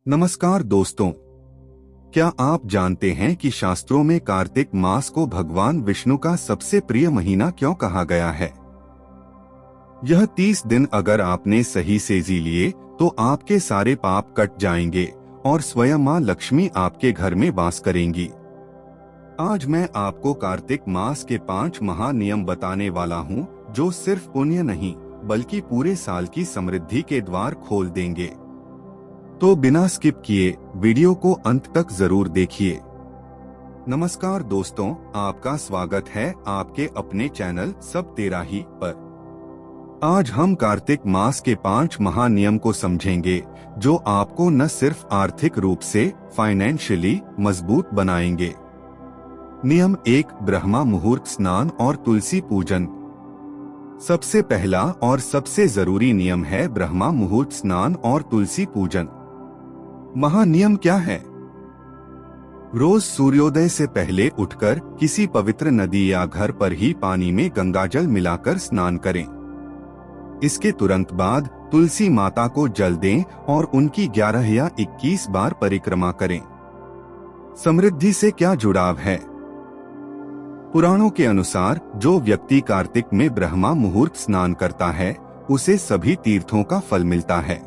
नमस्कार दोस्तों, क्या आप जानते हैं कि शास्त्रों में कार्तिक मास को भगवान विष्णु का सबसे प्रिय महीना क्यों कहा गया है? यह 30 दिन अगर आपने सही से जी लिए तो आपके सारे पाप कट जाएंगे और स्वयं मां लक्ष्मी आपके घर में वास करेंगी। आज मैं आपको कार्तिक मास के 5 महानियम बताने वाला हूँ, जो सिर्फ पुण्य नहीं बल्कि पूरे साल की समृद्धि के द्वार खोल देंगे। तो बिना स्किप किए वीडियो को अंत तक जरूर देखिए। नमस्कार दोस्तों, आपका स्वागत है आपके अपने चैनल सब तेरा ही पर। आज हम कार्तिक मास के 5 महानियम को समझेंगे, जो आपको न सिर्फ आर्थिक रूप से फाइनेंशियली मजबूत बनाएंगे। नियम 1, ब्रह्मा मुहूर्त स्नान और तुलसी पूजन। सबसे पहला और सबसे जरूरी नियम है ब्रह्मा मुहूर्त स्नान और तुलसी पूजन। महानियम क्या है? रोज सूर्योदय से पहले उठकर किसी पवित्र नदी या घर पर ही पानी में गंगाजल मिलाकर स्नान करें। इसके तुरंत बाद तुलसी माता को जल दें और उनकी 11 या 21 बार परिक्रमा करें। समृद्धि से क्या जुड़ाव है? पुराणों के अनुसार जो व्यक्ति कार्तिक में ब्रह्मा मुहूर्त स्नान करता है, उसे सभी तीर्थों का फल मिलता है।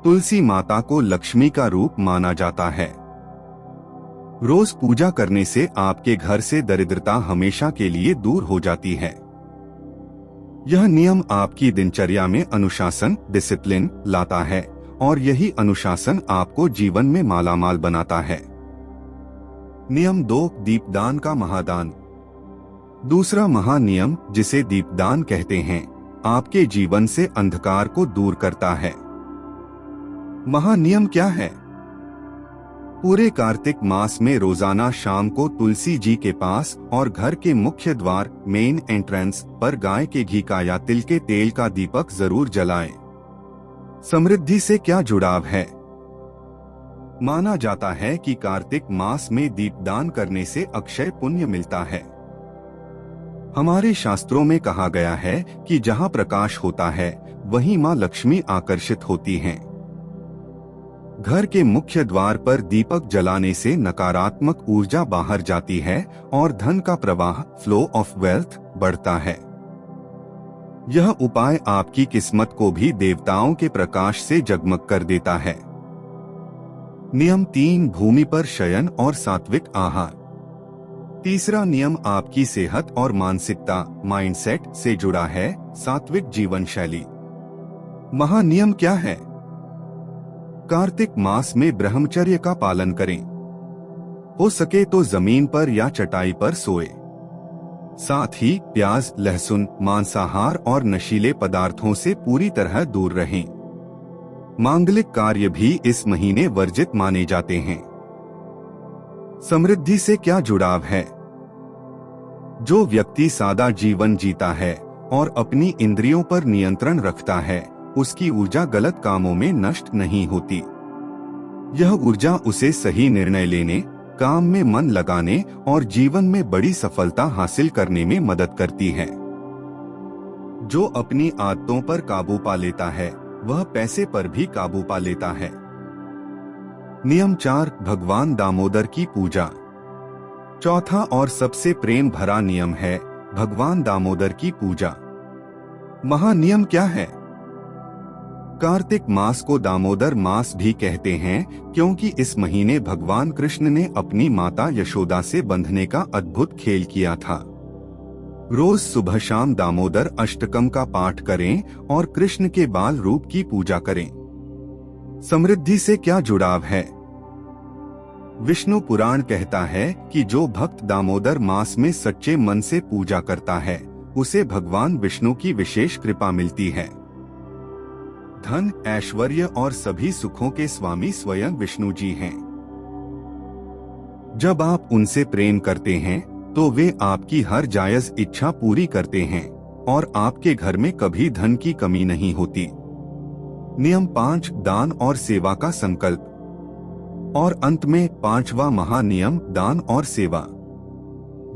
तुलसी माता को लक्ष्मी का रूप माना जाता है। रोज पूजा करने से आपके घर से दरिद्रता हमेशा के लिए दूर हो जाती है। यह नियम आपकी दिनचर्या में अनुशासन, डिसिप्लिन लाता है और यही अनुशासन आपको जीवन में मालामाल बनाता है। नियम 2, दीपदान का महादान। दूसरा महानियम, जिसे दीपदान कहते हैं, आपके जीवन से अंधकार को दूर करता है। महानियम क्या है? पूरे कार्तिक मास में रोजाना शाम को तुलसी जी के पास और घर के मुख्य द्वार मेन एंट्रेंस पर गाय के घी का या तिल के तेल का दीपक जरूर जलाएं। समृद्धि से क्या जुड़ाव है? माना जाता है कि कार्तिक मास में दीपदान करने से अक्षय पुण्य मिलता है। हमारे शास्त्रों में कहा गया है कि जहाँ प्रकाश होता है वहीं माँ लक्ष्मी आकर्षित होती हैं। घर के मुख्य द्वार पर दीपक जलाने से नकारात्मक ऊर्जा बाहर जाती है और धन का प्रवाह, फ्लो ऑफ वेल्थ, बढ़ता है। यह उपाय आपकी किस्मत को भी देवताओं के प्रकाश से जगमग कर देता है। नियम 3, भूमि पर शयन और सात्विक आहार। तीसरा नियम आपकी सेहत और मानसिकता, माइंडसेट से जुड़ा है। सात्विक जीवन शैली। महानियम क्या है? कार्तिक मास में ब्रह्मचर्य का पालन करें। हो सके तो जमीन पर या चटाई पर सोए। साथ ही प्याज, लहसुन, मांसाहार और नशीले पदार्थों से पूरी तरह दूर रहें। मांगलिक कार्य भी इस महीने वर्जित माने जाते हैं। समृद्धि से क्या जुड़ाव है? जो व्यक्ति सादा जीवन जीता है और अपनी इंद्रियों पर नियंत्रण रखता है, उसकी ऊर्जा गलत कामों में नष्ट नहीं होती। यह ऊर्जा उसे सही निर्णय लेने, काम में मन लगाने और जीवन में बड़ी सफलता हासिल करने में मदद करती है। जो अपनी आदतों पर काबू पा लेता है, वह पैसे पर भी काबू पा लेता है। नियम 4, भगवान दामोदर की पूजा। चौथा और सबसे प्रेम भरा नियम है भगवान दामोदर की पूजा। महानियम क्या है? कार्तिक मास को दामोदर मास भी कहते हैं, क्योंकि इस महीने भगवान कृष्ण ने अपनी माता यशोदा से बंधने का अद्भुत खेल किया था। रोज सुबह शाम दामोदर अष्टकम का पाठ करें और कृष्ण के बाल रूप की पूजा करें। समृद्धि से क्या जुड़ाव है? विष्णु पुराण कहता है कि जो भक्त दामोदर मास में सच्चे मन से पूजा करता है, उसे भगवान विष्णु की विशेष कृपा मिलती है। धन, ऐश्वर्य और सभी सुखों के स्वामी स्वयं विष्णु जी हैं। जब आप उनसे प्रेम करते हैं तो वे आपकी हर जायज इच्छा पूरी करते हैं और आपके घर में कभी धन की कमी नहीं होती। नियम 5, दान और सेवा का संकल्प। और अंत में 5वां महानियम, दान और सेवा।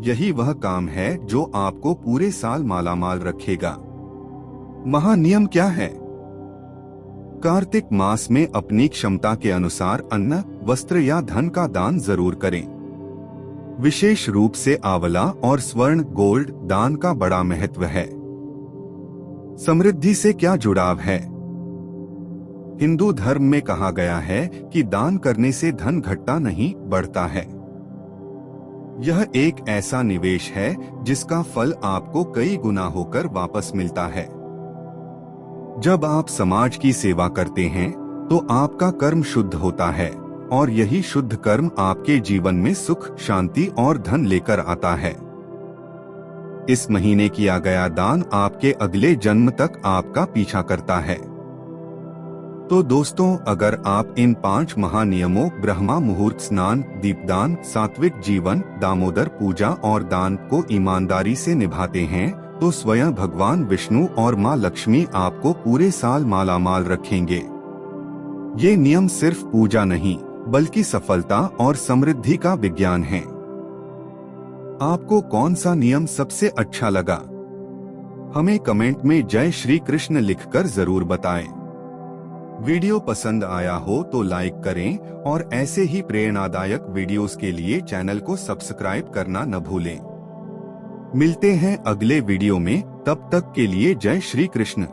यही वह काम है जो आपको पूरे साल मालामाल रखेगा। महानियम क्या है? कार्तिक मास में अपनी क्षमता के अनुसार अन्न, वस्त्र या धन का दान जरूर करें। विशेष रूप से आंवला और स्वर्ण गोल्ड दान का बड़ा महत्व है। समृद्धि से क्या जुड़ाव है? हिंदू धर्म में कहा गया है कि दान करने से धन घटता नहीं, बढ़ता है। यह एक ऐसा निवेश है जिसका फल आपको कई गुना होकर वापस मिलता है। जब आप समाज की सेवा करते हैं तो आपका कर्म शुद्ध होता है और यही शुद्ध कर्म आपके जीवन में सुख, शांति और धन लेकर आता है। इस महीने किया गया दान आपके अगले जन्म तक आपका पीछा करता है। तो दोस्तों, अगर आप इन 5 महानियमों ब्रह्मा मुहूर्त स्नान, दीपदान, सात्विक जीवन, दामोदर पूजा और दान को ईमानदारी से निभाते हैं तो स्वयं भगवान विष्णु और मां लक्ष्मी आपको पूरे साल मालामाल रखेंगे। ये नियम सिर्फ पूजा नहीं बल्कि सफलता और समृद्धि का विज्ञान है। आपको कौन सा नियम सबसे अच्छा लगा? हमें कमेंट में जय श्री कृष्ण लिखकर जरूर बताएं। वीडियो पसंद आया हो तो लाइक करें और ऐसे ही प्रेरणादायक वीडियोस के लिए चैनल को सब्सक्राइब करना न भूलें। मिलते हैं अगले वीडियो में, तब तक के लिए जय श्री कृष्ण।